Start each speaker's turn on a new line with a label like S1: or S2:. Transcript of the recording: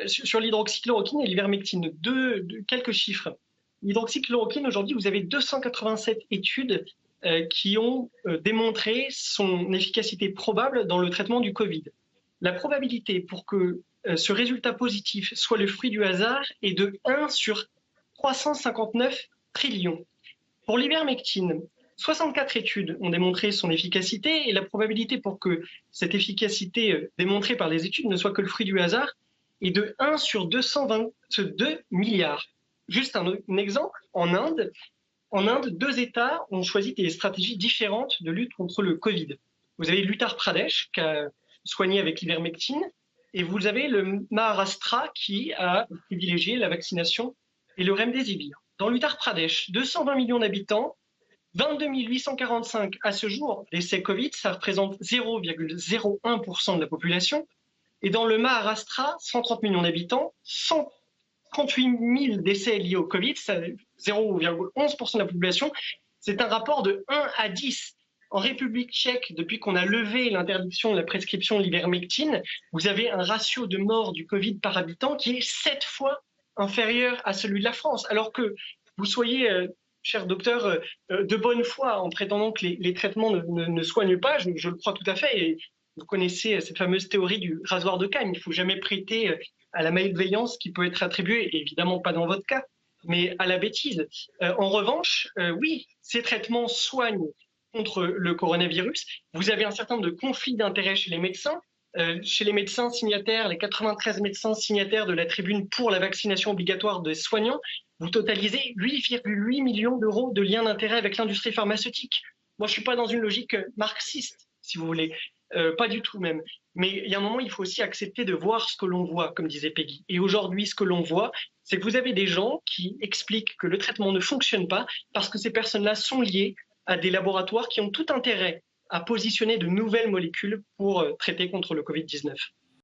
S1: Sur l'hydroxychloroquine et l'ivermectine, quelques chiffres. L'hydroxychloroquine, aujourd'hui, vous avez 287 études qui ont démontré son efficacité probable dans le traitement du Covid. La probabilité pour que ce résultat positif soit le fruit du hasard est de 1 sur 359 trillions. Pour l'ivermectine, 64 études ont démontré son efficacité et la probabilité pour que cette efficacité démontrée par les études ne soit que le fruit du hasard est de 1 sur 222 milliards. Juste un exemple, en Inde, 2 États ont choisi des stratégies différentes de lutte contre le Covid. Vous avez l'Uttar Pradesh qui a soigné avec l'ivermectine et vous avez le Maharashtra qui a privilégié la vaccination et le remdesivir. Dans l'Uttar Pradesh, 220 millions d'habitants, 22 845 à ce jour décès Covid, ça représente 0,01% de la population. Et dans le Maharashtra, 130 millions d'habitants, 138 000 décès liés au Covid, 0,11% de la population. C'est un rapport de 1 à 10. En République tchèque, depuis qu'on a levé l'interdiction de la prescription de l'ivermectine, vous avez un ratio de mort du Covid par habitant qui est 7 fois inférieur à celui de la France. Alors que vous soyez, cher docteur, de bonne foi en prétendant que les traitements ne soignent pas, je le crois tout à fait. Et vous connaissez cette fameuse théorie du rasoir de canne. Il ne faut jamais prêter à la malveillance qui peut être attribuée, évidemment pas dans votre cas, mais à la bêtise. En revanche, oui, ces traitements soignent contre le coronavirus. Vous avez un certain nombre de conflits d'intérêts chez les médecins. Chez les médecins signataires, les 93 médecins signataires de la tribune pour la vaccination obligatoire des soignants, vous totalisez 8,8 millions d'euros de liens d'intérêt avec l'industrie pharmaceutique. Moi, je ne suis pas dans une logique marxiste, si vous voulez. Pas du tout même. Mais il y a un moment, il faut aussi accepter de voir ce que l'on voit, comme disait Peggy. Et aujourd'hui, ce que l'on voit, c'est que vous avez des gens qui expliquent que le traitement ne fonctionne pas parce que ces personnes-là sont liées à des laboratoires qui ont tout intérêt à positionner de nouvelles molécules pour traiter contre le Covid-19.